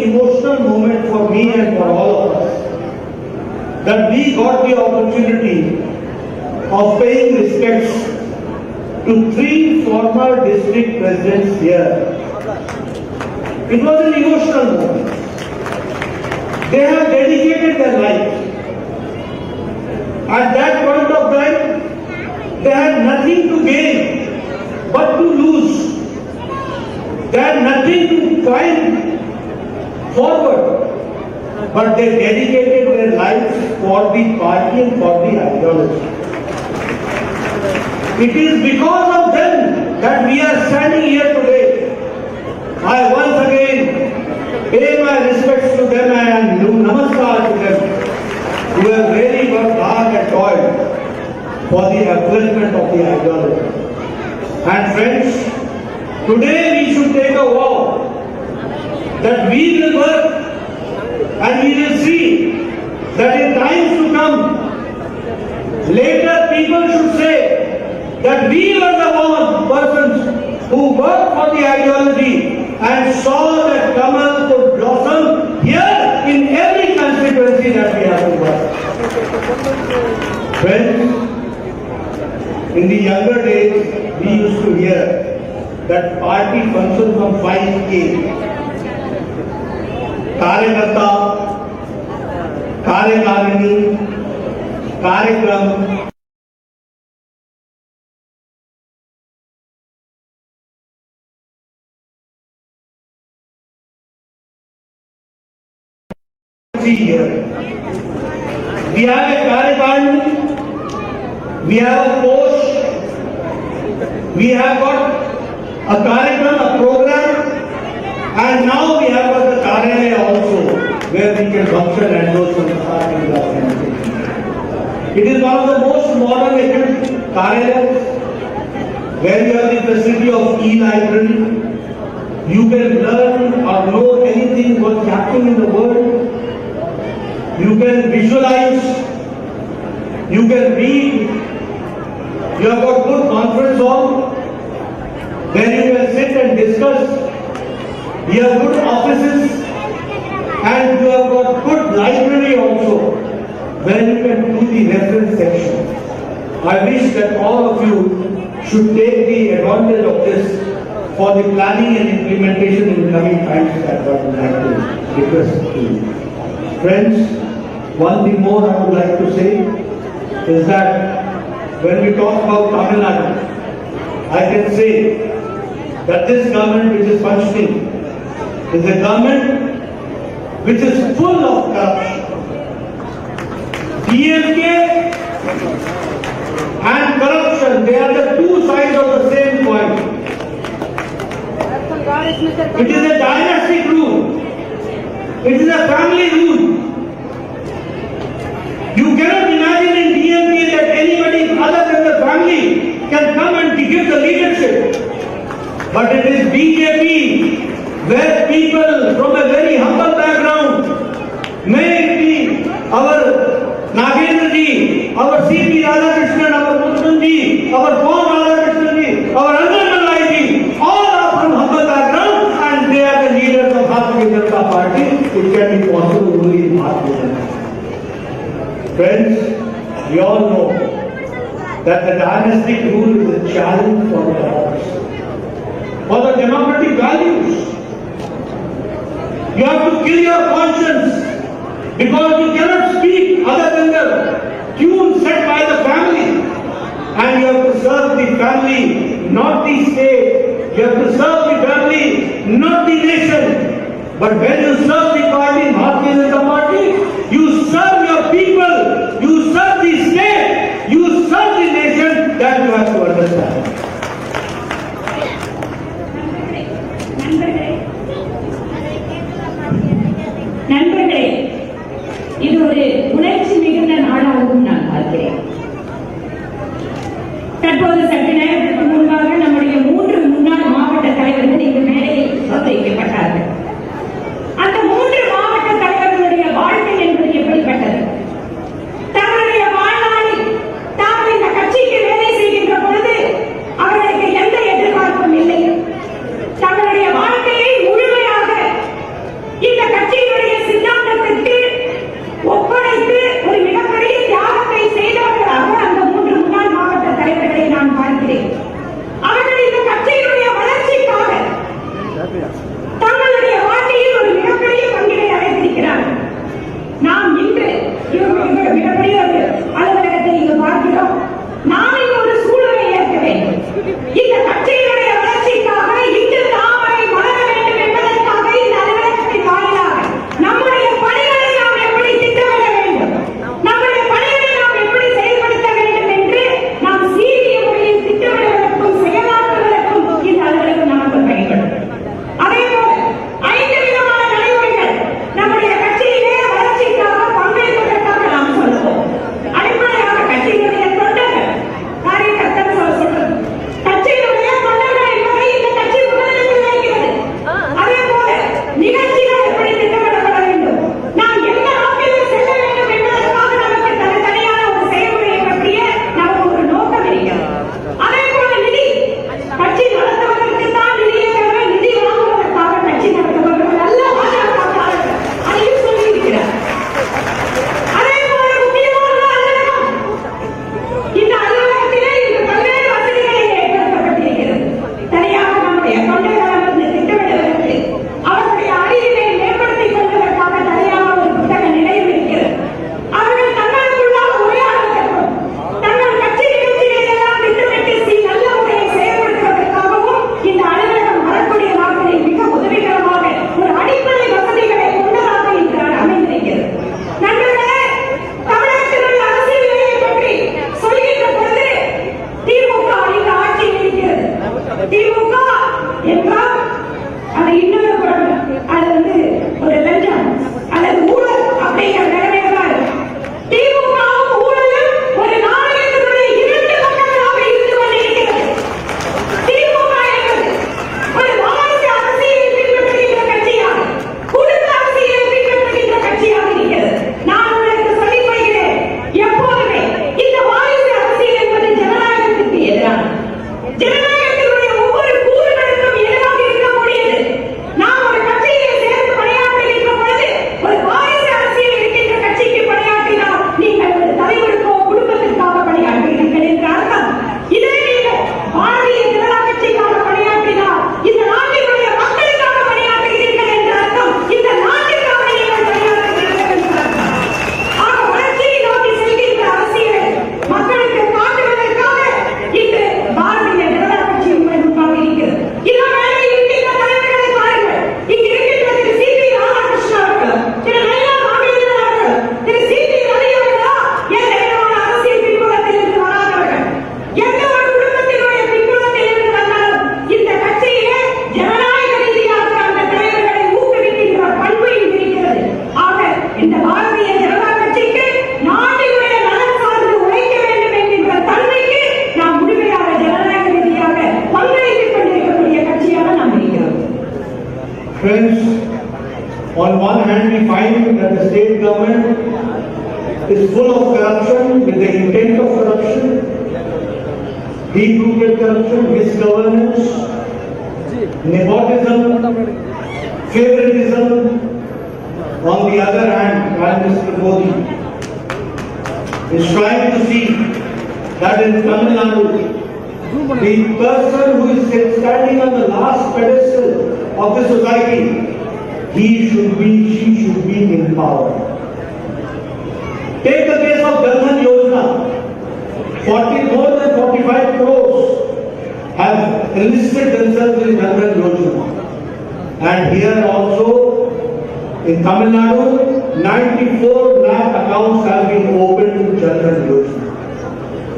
S4: emotional moment for me and for all of us that we got the opportunity of paying respects to 3 former district presidents here. It was an emotional moment. They have dedicated their life. At that point of time, they had nothing to gain but to lose. They had nothing to find forward, but they dedicated their lives for the party and for the ideology. It is because of them that we are standing here today. I once again pay my respects to them and do namaskar to them who have really worked hard and toiled for the upliftment of the ideology. And friends, today we should take a vow that we will work and we will see that in times to come, later people should say that we were the persons who worked for the ideology and saw that Kamal could blossom here in every constituency that we have to work. Friends, in the younger days, we used to hear that party functions from 5K. कार्यकर्ता, कार्यकारिणी, कार्यक्रम, here. We have a Karyakarini, we have a post, we have got a Karyakram, a program, and now we have got the Karyalaya also, where we can function and do some organization. It is one of the most modern Karyalayas, where you have the facility of e-library. You can learn or know anything what's happening in the world. You can visualize, you can read, you have got good conference hall where you can sit and discuss, you have good offices and you have got good library also where you can do the reference section. I wish that all of you should take the advantage of this for the planning and implementation in the coming times. That what I would like to request to you. Friends, one thing more I would like to say is that when we talk about Tamil Nadu, I can say that this government which is functioning is a government which is full of corruption. DMK and corruption, they are the two sides of the same coin. It is a dynastic rule. It is a family rule. You cannot imagine in DMK that anybody other than the family can come and give the leadership. But it is BJP where people from a very humble background, may it be our Nagendra ji, our C.P. Radhakrishnan, our Muslim ji, our Pawan Radhakrishnan ji, our Anjan Mallai ji, all are from humble background and they are the leaders of Bharatiya Janata Party. It can be possible only in Bharatiya Janata. Friends, we all know that the dynastic rule is a challenge for the laws, for the democratic values. You have to kill your conscience because you cannot speak other than the tune set by the family. And you have to serve the family, not the state. You have to serve the family, not the nation. But when you serve the party, Bharatiya Janata Party, you serve your people, you serve the state, you serve the nation. That you have to understand.
S3: நண்பர்களே, இது ஒரு உணர்ச்சி மிகுந்த நாடாகவும் நான் பார்க்கிறேன். தற்போது சற்று நேரத்திற்கு முன்பாக நம்முடைய 3 முன்னாள் மாவட்ட தலைவர்கள் இந்த மேடையில் வைக்கப்பட்டார்கள். அந்த 3 மாவட்ட தலைவர்களுடைய வாழ்க்கை என்பது எப்படிப்பட்டது? தங்களுடைய வாழ்நாளில் தாம் இந்த கட்சிக்கு வேலை செய்கின்ற பொழுது அவர்களுக்கு எந்த எதிர்பார்ப்பும் இல்லை. தங்களுடைய வாழ்க்கையை முழுமையாக இந்த
S4: is full of corruption with the intent of corruption, deep-rooted corruption, misgovernance, nepotism, favoritism. On the other hand, Prime Minister Modi is trying to see that in Tamil Nadu, the person who is standing on the last pedestal of the society, she should be in power. Take the case of Jan Dhan Yojana. More than 45 crores have enlisted themselves in Jan Dhan Yojana. And here also, in Tamil Nadu, 94 lakh accounts have been opened in Jan Dhan Yojana.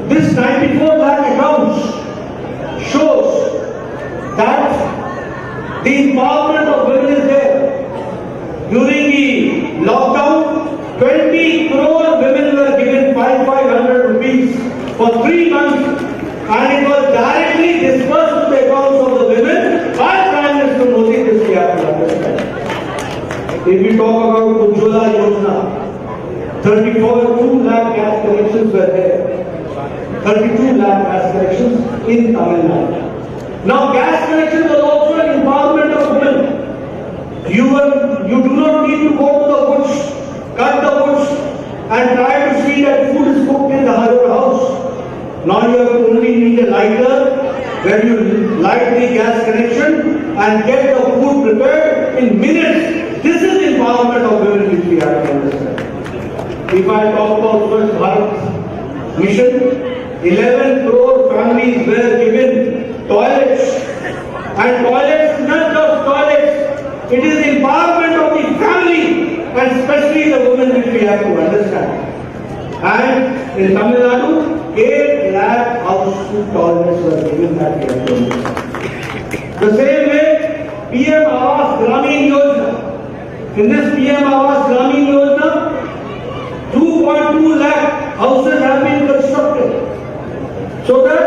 S4: This 94 lakh accounts shows that the empowerment of women is there. During the lockdown, 20 crore women were given 500 rupees for 3 months, and it was directly disbursed to the accounts of the women by Prime Minister Modi. This we have to understand. If we talk about Ujjwala Yojana, 2 lakh gas connections were there. 32 lakh gas connections in Tamil Nadu. Now, gas connections are also an empowerment of women. You do not need to go to the bush, cut the bush, and try to see that food is cooked in your house. Now you have only need a lighter where you light the gas connection and get the food prepared in minutes. This is empowerment of women which we have to understand. If I talk about Swachh Bharat mission, 11 crore families were given toilets, and toilets, not just toilets, it is the empowerment of the family and especially the women which we have to understand. And in Tamil Nadu, 8 lakh household toilets were given that we have to understand. The same way, PM Awas Gramin Yojana. In this PM Awas Gramin Yojana, 2.2 lakh houses have been constructed. So that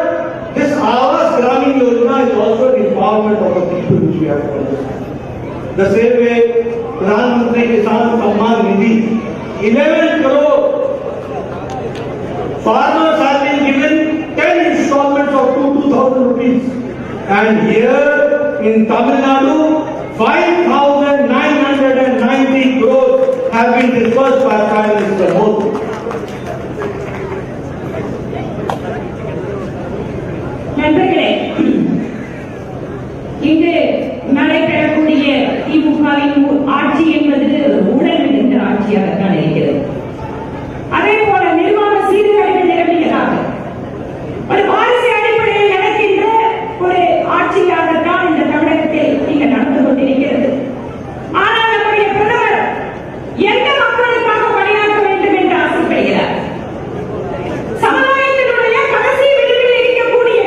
S4: this Awas Gramin Yojana is also an empowerment of the people which we have to understand. The same way, Pradhan Mantri Kisan Samman Nidhi, 11 crore farmers have been given 10 installments of 2,000 rupees. And here in Tamil Nadu, 5,990 crores have been disbursed by Prime Minister Modi.
S3: நண்பர்களே, இங்கு நடைபெறக்கூடிய திமுகவின் ஆட்சி என்பது ஊழல் மிகுந்த ஆட்சியாகத்தான் இருக்கிறது. அதே போல நிர்வாக சீர்கேடுகள் நிரம்பியதாக ஒரு வாரிசு அடிப்படையில் நடக்கின்ற ஒரு ஆட்சியாகத்தான் இந்த தமிழகத்தில் இங்கு நடந்து கொண்டிருக்கிறது. ஆனால் நம்முடைய பிரதமர் எந்த மக்களுக்காக பணியாற்ற வேண்டும் என்று ஆசைப்படுகிறார்? சமுதாயத்தினுடைய கடைசி விளிம்பில் இருக்கக்கூடிய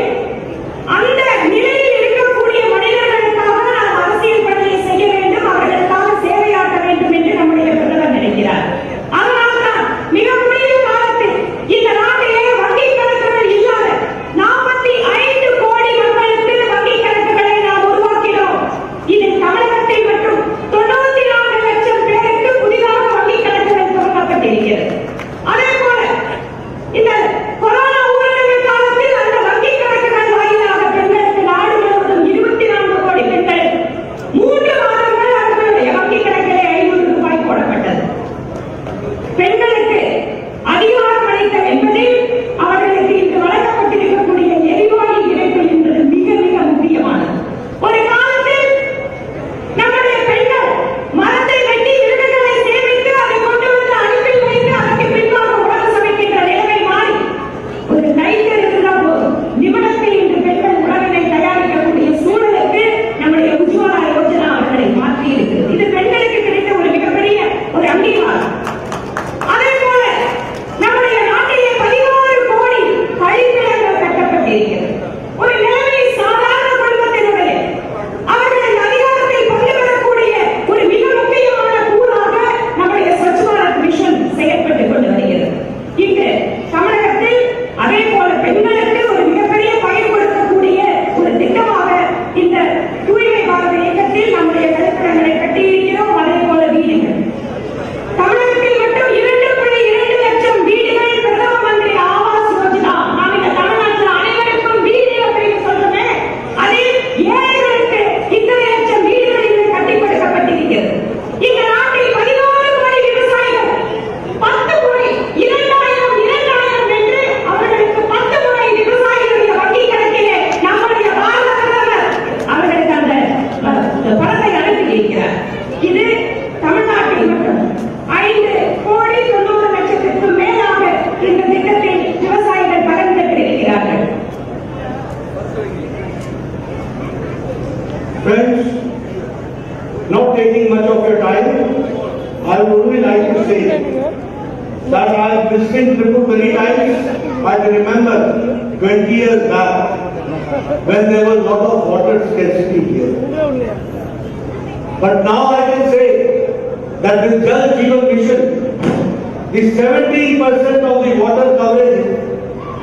S3: அந்த நிலையில் இருக்கக்கூடிய மனிதர்களுக்காக நாம் அரசியல் பணியை செய்ய வேண்டும், அவர்களுக்காக சேவையாற்ற வேண்டும் என்று நம்முடைய பிரதமர் நினைக்கிறார். அதனால்தான் மிக குறுகிய காலத்தில் இந்த நாட்டிலே வங்கி கணக்குகள் இல்லாத 45 கோடி மக்களுக்கு வங்கி கணக்குகளை நாம் உருவாக்கினோம். இதில் தமிழகத்தில் மட்டும் 94 லட்சம் பேருக்கு புதிதாக வங்கி கணக்குகள் துவக்கப்பட்டிருக்கிறது. அதே போல இந்த கொரோனா ஊரடங்கு காலத்தில் அந்த வங்கி கணக்குகள் வாயிலாக பெண்களுக்கு நாடு முழுவதும் 24 கோடி பெண்கள் 3 மாதங்கள் அவர்களுடைய வங்கி கணக்கிலே 500 ரூபாய் போடப்பட்டது. பெண்களுக்கு அதிகாரம் அளித்தல் என்பதில் அவர்களுக்கு இன்று வழங்கப்பட்டிருக்கக்கூடிய எரிவாயு இணைப்பு என்பது மிக மிக முக்கியமானது. ஒரு காலத்தில் நம்முடைய பெண்கள் மரத்தை வெட்டி விறகுகளை சேமித்து அதை கொண்டு வந்து அடுப்பில் வைத்து அதற்கு பின்பாக உணவு சமைக்கின்ற நிலைமை மாறி ஒரு லைட்டர் இருந்தால் போதும் நிமிடத்தில் இன்று பெண்கள் உணவினை தயாரிக்கக்கூடிய சூழலுக்கு நம்முடைய உஜ்வாலா யோஜனா அவர்களை மாற்றி இருக்கிறது. இது பெண்களுக்கு கிடைத்த ஒரு மிகப்பெரிய ஒரு அங்கீகாரம். அதே போல நம்முடைய நாட்டிலே
S4: much of your time. I would only like to say that I have visited Tirupur many times. I can remember 20 years back when there was a lot of water scarcity here. But now I can say that with Jal Jeevan Mission, the 17% of the water coverage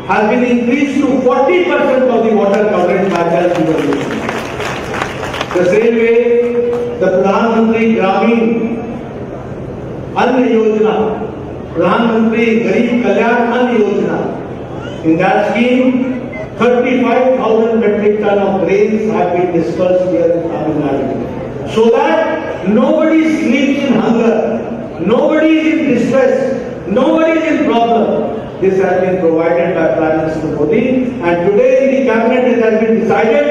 S4: has been increased to 40% of the water coverage by Jal Jeevan Mission. The same way, the Pradhan Mantri Gramin Anna Yojana, Pradhan Mantri Garib Kalyan Anna Yojana, in that scheme, 35,000 metric ton of grains have been dispersed here in Tamil Nadu. So that nobody sleeps in hunger, nobody is in distress, nobody is in problem. This has been provided by Prime Minister Modi, and today in the cabinet it has been decided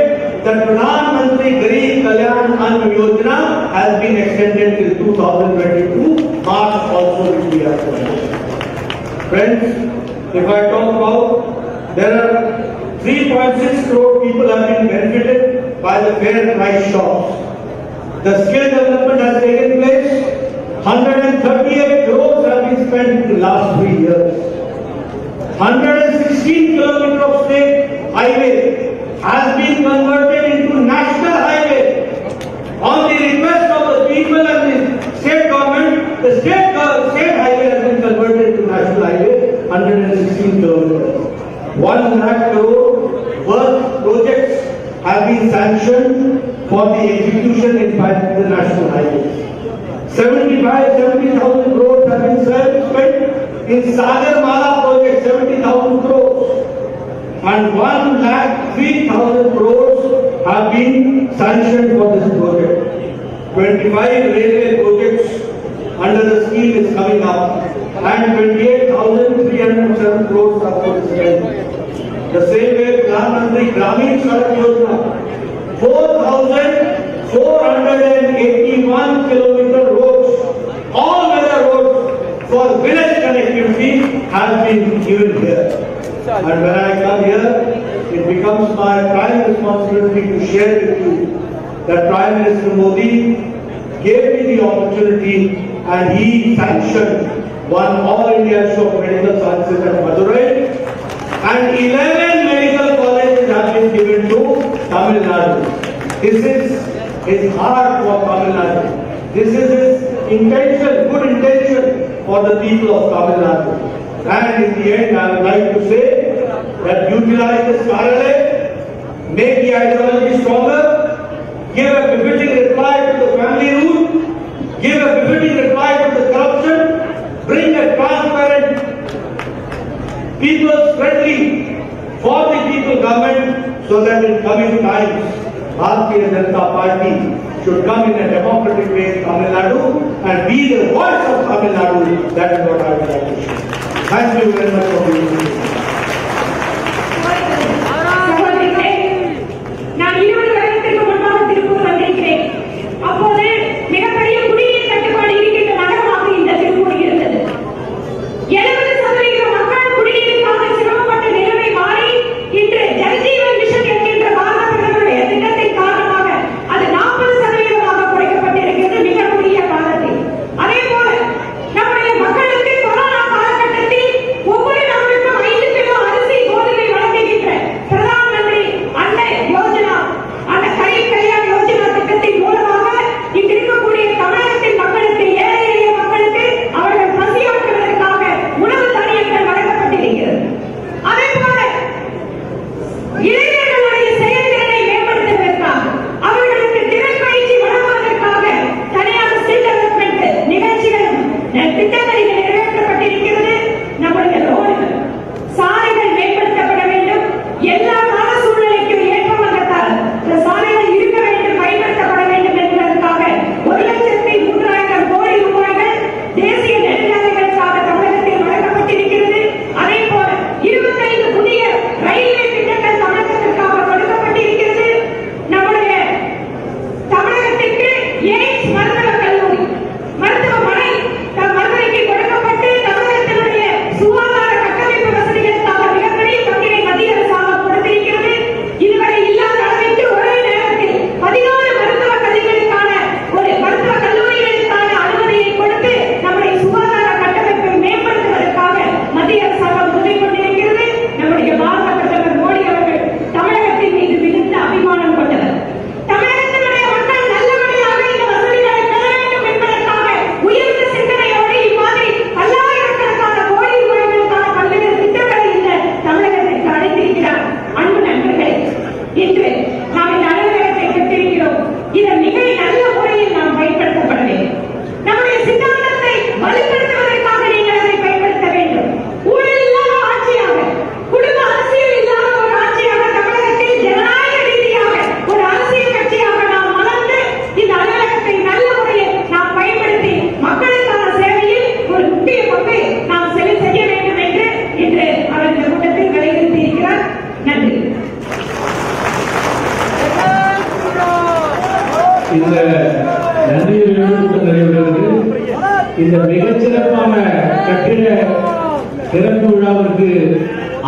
S4: that Pradhan Mantri Garib Kalyan Anna Yojana has been extended till 2022 March also will be applied. Friends, if I talk about, there are 3.6 crore people have been benefited by the fair price shops. The skill development has taken place. 138 crores have been spent in the last 3 years. 116 kilometers of state highway has been converted into national highway. On the request of the people and the state government, the state highway has been converted into national highway, 116 kilometers. 1 lakh crore worth projects have been sanctioned for the execution in the national highways. 70,000 crores have been spent in Sagar Mala project, 70,000 crores. And 1,03,000 crores have been sanctioned for this project. 25 railway projects under the scheme is coming up, and 28,307 crores are to be spent. The same way, Pradhan Mantri Gramin Sadak Yojana, 4,481 kilometer roads, all weather roads for village connectivity has been given here. And when I come here, it becomes my prime responsibility to share with you that Prime Minister Modi gave me the opportunity and he sanctioned one All India Show of Medical Sciences at Madurai, and 11 medical colleges have been given to Tamil Nadu. This is his heart for Tamil Nadu. This is his intention, good intention for the people of Tamil Nadu. And in the end, I would like to say that utilize this Karale, make the ideology stronger, give a befitting reply to the family rule, give a befitting reply to the corruption, bring a transparent, people-friendly, for the people government, so that in coming times, Bharatiya Janata Party should come in a democratic way in Tamil Nadu and be the voice of Tamil Nadu. That is what I would like to say. Thank you very much for being here.
S3: சகோதரிகளே, நான் 20 வருடத்திற்கு முன்பாக திருப்பூர் வந்திருக்கிறேன். அப்போது மிகப்பெரிய குடிநீர் தட்டுப்பாடு இருக்கின்ற நகரமாக இந்த திருப்பூர் இருந்தது. 70% மக்கள் குடிநீருக்காக சிரமப்பட்ட நிலைமை மாறி இன்று ஜல் ஜீவன் மிஷன் என்கின்ற பாரத பிரதமருடைய திட்டத்தின் காரணமாக அது 40% குறைக்கப்பட்டிருக்கிறது மிக குறுகிய காலத்தில். அதே போல நம்முடைய மக்களுக்கு கொரோனா காலகட்டத்தில் ஒவ்வொரு
S2: இந்த நன்றியுரையோடு கூட்டம் நிறைவேறுகிறது. இந்த மிகச்சிறப்பான கட்டிட திறப்பு விழாவிற்கு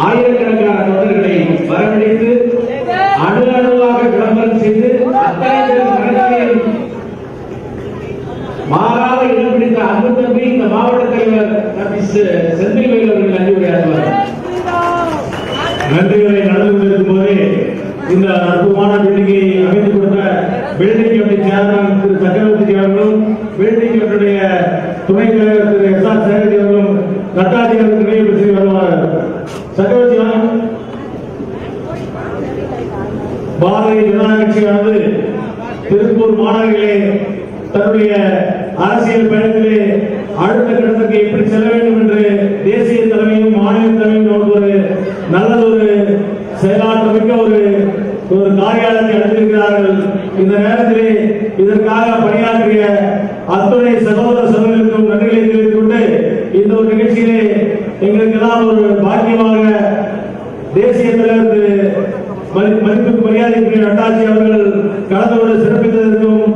S2: ஆயிரக்கணக்கான தொண்டர்களை வரவழைத்து அணு அணுவாக விளம்பரம் செய்து அத்தனை பேர் மனதில் மாறாத இடம் பிடித்த அன்பு தம்பி இந்த மாவட்ட தலைவர் தம்பி செந்தில்வேல் அவர்கள் நன்றி உரையாற்றுவார்.
S5: நன்றிகளை நடந்து கொண்டிருக்கும் போதே இந்த அற்புதமான பில்டிங்கை அமைத்துக் கொடுத்த பில்டிங் கமிட்டி சேர்மன் திரு சக்கரவர்த்தி அவர்களும் பில்டிங் கமிட்டியுடைய துணைத் தலைவர் திரு எஸ்.ஆர். சேகரி அவர்களும் நட்டாஜி அவர்கள் நினைவு செய்து வருவார். சக்கரவர்த்தி பாரதிய ஜனதா கட்சியானது திருப்பூர் மாநகரிலே தன்னுடைய அரசியல் பயணத்திலே அடுத்த கட்டத்துக்கு எப்படி செல்ல வேண்டும் என்று தேசிய தலைமையும் மாநில தலைமையும் ஒரு நல்லதொரு செயலாற்றமிக்க ஒரு காரியாலயத்தை அளித்திருக்கிறார்கள். இந்த நேரத்திலே இதற்காக பணியாற்றிய அத்துணை சகோதர சகோதரர்களுக்கும் நன்றிகளை தெரிவித்துக் கொண்டு இந்த ஒரு நிகழ்ச்சியிலே எங்களுக்கெல்லாம் ஒரு பாக்கியமாக தேசிய தலைவர் மதிப்புக்கு மரியாதைக்குரிய நட்டாட்சி அவர்கள் கலந்து கொண்டு சிறப்பித்ததற்கும்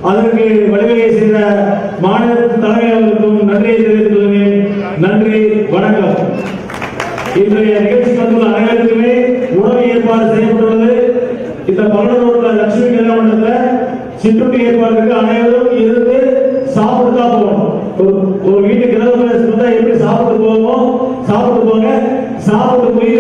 S5: அதற்கு வழிவகை செய்த மாநில தலைமை அவர்களுக்கும் நன்றியை தெரிவித்துக் கொள்கிறேன். நன்றி, வணக்கம். இன்றைய நிகழ்ச்சிக்கு வந்துள்ள அனைவருக்குமே உணவு ஏற்பாடு செய்யப்பட்டுள்ளது. இந்த பல்லூர் லட்சுமி கல்யாண மண்டபத்தில் சிற்றுண்டி ஏற்பாடுக்கு அனைவரும் இருந்து சாப்பிட்டு தான் போகணும். ஒரு வீட்டுக்கு எப்படி சாப்பிட்டு போவோமோ சாப்பிட்டு போங்க, சாப்பிட்டு போய்